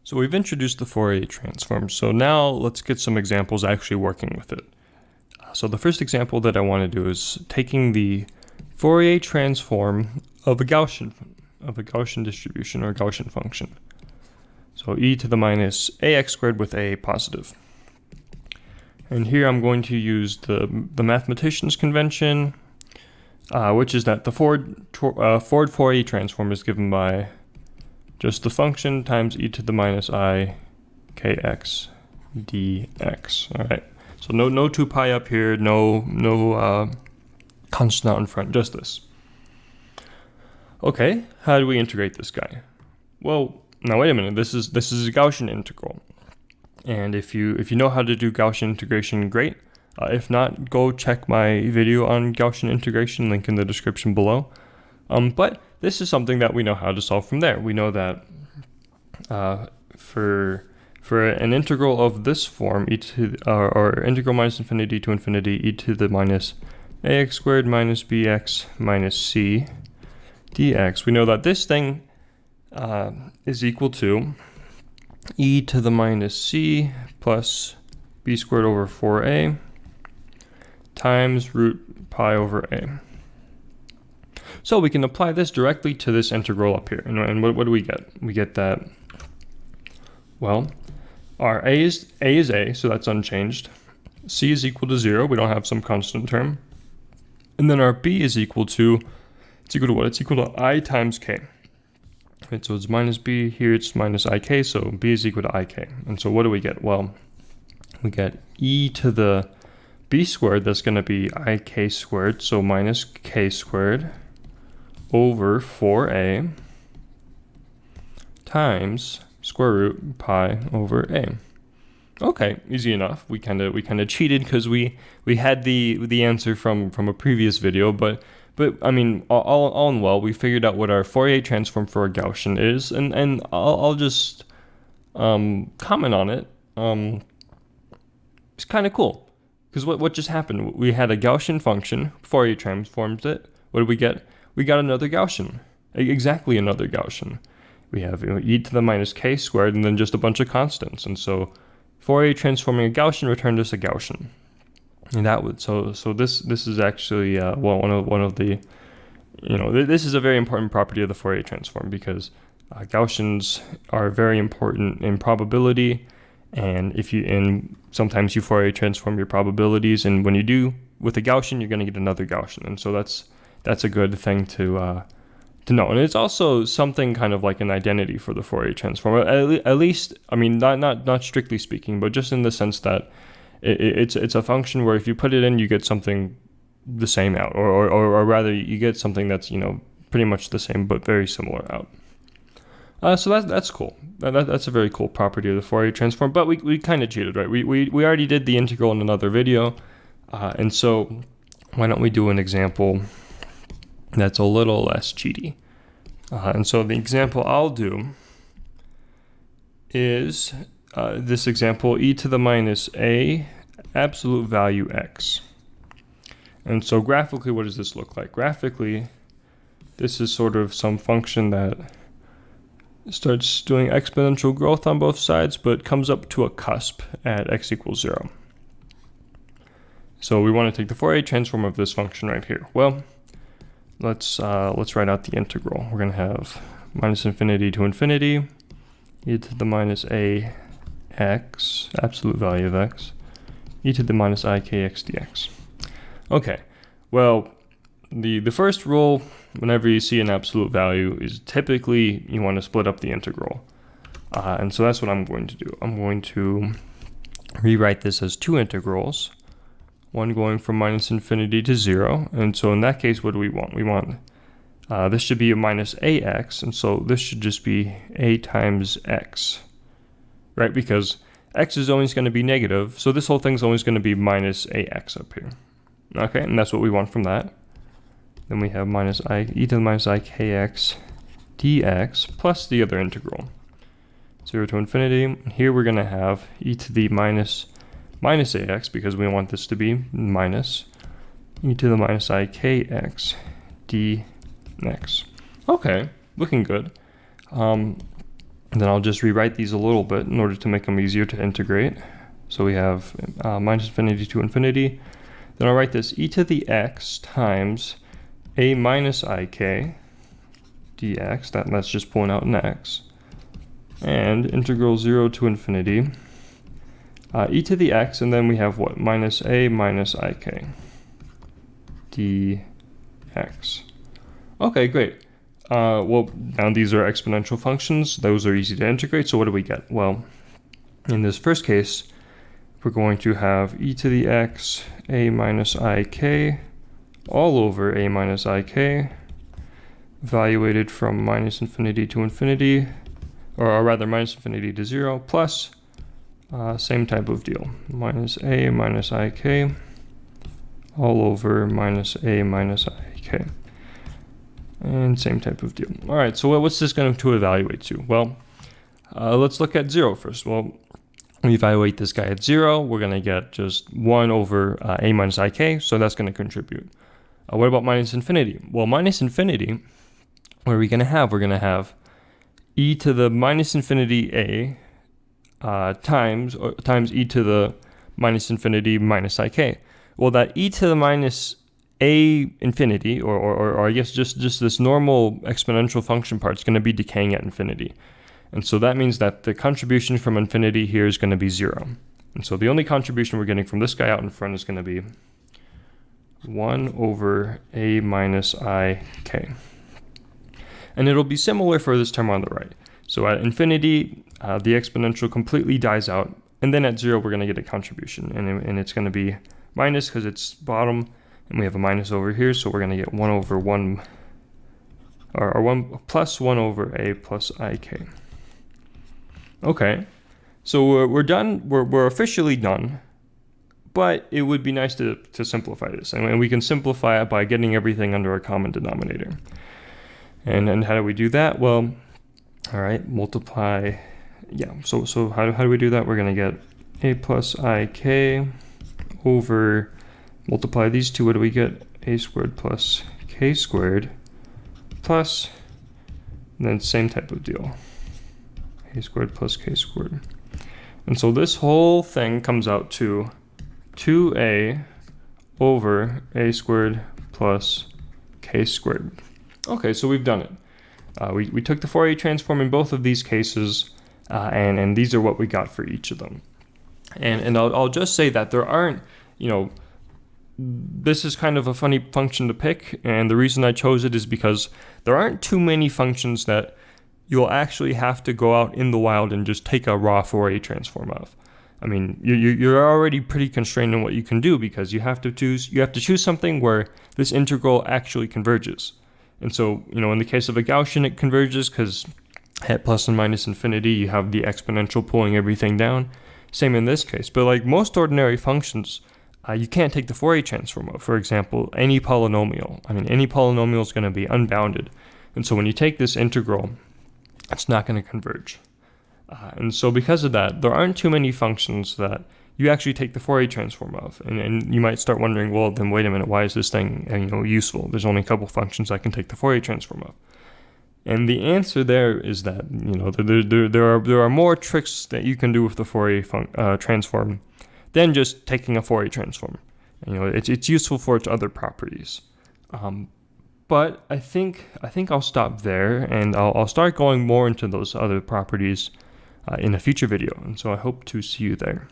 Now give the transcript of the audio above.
So we've introduced the Fourier transform. So now let's get some examples actually working with it. So the first example that I want to do is taking the Fourier transform of a Gaussian distribution or Gaussian function. So e to the minus ax squared with a positive. And here I'm going to use the mathematician's convention, which is that the forward Fourier transform is given by just the function times e to the minus I kx dx. All right. So no 2 pi up here, no constant out in front, just this. Okay, how do we integrate this guy? Well, now wait a minute. This is a Gaussian integral, and if you know how to do Gaussian integration, great. If not, go check my video on Gaussian integration, link in the description below. But this is something that we know how to solve from there. We know that for an integral of this form, e to or integral minus infinity to infinity e to the minus ax squared minus bx minus c dx, we know that this thing is equal to e to the minus c plus b squared over 4a times root pi over a. So we can apply this directly to this integral up here. And what do we get? We get that, well, our a is a, so that's unchanged. C is equal to 0. We don't have some constant term. And then our b is equal to, it's equal to what? It's equal to I times k. Right, so it's minus b, here it's minus ik, so b is equal to ik. And so what do we get? Well, we get e to the b squared, that's going to be ik squared, so minus k squared over 4a times square root pi over a. Okay, easy enough. We kind of cheated because we had the answer from a previous video, but I mean, all in well, we figured out what our Fourier transform for a Gaussian is, and I'll just comment on it. It's kind of cool because what just happened? We had a Gaussian function, Fourier transforms it. What did we get? We got another Gaussian, exactly another Gaussian. We have e to the minus k squared and then just a bunch of constants. And so Fourier transforming a Gaussian returned us a Gaussian. And that would, so this is actually, well, one of the, this is a very important property of the Fourier transform because Gaussians are very important in probability. And sometimes you Fourier transform your probabilities. And when you do with a Gaussian, you're going to get another Gaussian. And so that's a good thing to know. And it's also something kind of like an identity for the Fourier transform. At least, I mean, not strictly speaking, but just in the sense that it's a function where if you put it in, you get something the same out, or rather, you get something that's pretty much the same but very similar out. So that's cool. That's a very cool property of the Fourier transform. But we kind of cheated, right? We already did the integral in another video, and so why don't we do an example that's a little less cheaty? And so the example I'll do is this example, e to the minus a absolute value x. And so graphically, what does this look like? Graphically, this is sort of some function that starts doing exponential growth on both sides, but comes up to a cusp at x equals 0. So we want to take the Fourier transform of this function right here. Well, let's write out the integral. We're going to have minus infinity to infinity, e to the minus a x, absolute value of x, e to the minus I kx dx. Okay, well, the first rule, whenever you see an absolute value, is typically you want to split up the integral. And so that's what I'm going to do. I'm going to rewrite this as two integrals, one going from minus infinity to 0. And so in that case, what do we want? We want, this should be a minus ax, and so this should just be a times x, right? Because x is always going to be negative, so this whole thing's always going to be minus ax up here. Okay, and that's what we want from that. Then we have minus e to the minus I kx dx plus the other integral, 0 to infinity. Here we're going to have e to the minus ax, because we want this to be minus e to the minus I kx dx. Okay, looking good. And then I'll just rewrite these a little bit in order to make them easier to integrate. So we have minus infinity to infinity. Then I'll write this e to the x times a minus ik dx, that's just pulling out an x, and integral 0 to infinity e to the x, and then we have what? Minus a minus ik dx. Okay, great. Well, now these are exponential functions. Those are easy to integrate. So what do we get? Well, in this first case, we're going to have e to the x a minus ik all over a minus ik, evaluated from minus infinity to infinity, or rather minus infinity to 0, plus same type of deal, minus a minus ik all over minus a minus ik. And same type of deal. All right, so what's this going to evaluate to? Well, let's look at 0 first. Well, we evaluate this guy at 0, we're going to get just 1 over a minus ik, so that's going to contribute. What about minus infinity? Well, minus infinity, what are we going to have? We're going to have e to the minus infinity a times e to the minus infinity minus ik. Well, that e to the minus a infinity, or I guess just this normal exponential function part is going to be decaying at infinity. And so that means that the contribution from infinity here is going to be 0. And so the only contribution we're getting from this guy out in front is going to be 1 over a minus ik. And it'll be similar for this term on the right. So at infinity, the exponential completely dies out. And then at 0, we're going to get a contribution. And it's going to be minus because it's bottom. And we have a minus over here. So we're going to get 1 over 1, or 1 plus 1 over a plus ik. Okay. So we're done. We're officially done. But it would be nice to simplify this. And we can simplify it by getting everything under a common denominator. And how do we do that? Well, all right, multiply. Yeah, so how do we do that? We're going to get a plus ik over, multiply these two. What do we get? A squared plus k squared plus, and then same type of deal. A squared plus k squared. And so this whole thing comes out to 2a over a squared plus k squared. Okay, so we've done it. We took the Fourier transform in both of these cases, and these are what we got for each of them. And I'll just say that there aren't, this is kind of a funny function to pick, and the reason I chose it is because there aren't too many functions that you'll actually have to go out in the wild and just take a raw Fourier transform of. I mean, you're already pretty constrained in what you can do because you have to choose something where this integral actually converges. And so, in the case of a Gaussian, it converges because at plus and minus infinity, you have the exponential pulling everything down. Same in this case. But like most ordinary functions, you can't take the Fourier transform of. For example, any polynomial. I mean, any polynomial is going to be unbounded. And so when you take this integral, it's not going to converge. And so because of that, there aren't too many functions that you actually take the Fourier transform of. And you might start wondering, well, then wait a minute, why is this thing useful? There's only a couple functions I can take the Fourier transform of. And the answer there is that there are more tricks that you can do with the Fourier transform than just taking a Fourier transform. It's useful for its other properties. But I think I'll stop there, and I'll start going more into those other properties in a future video. And so I hope to see you there.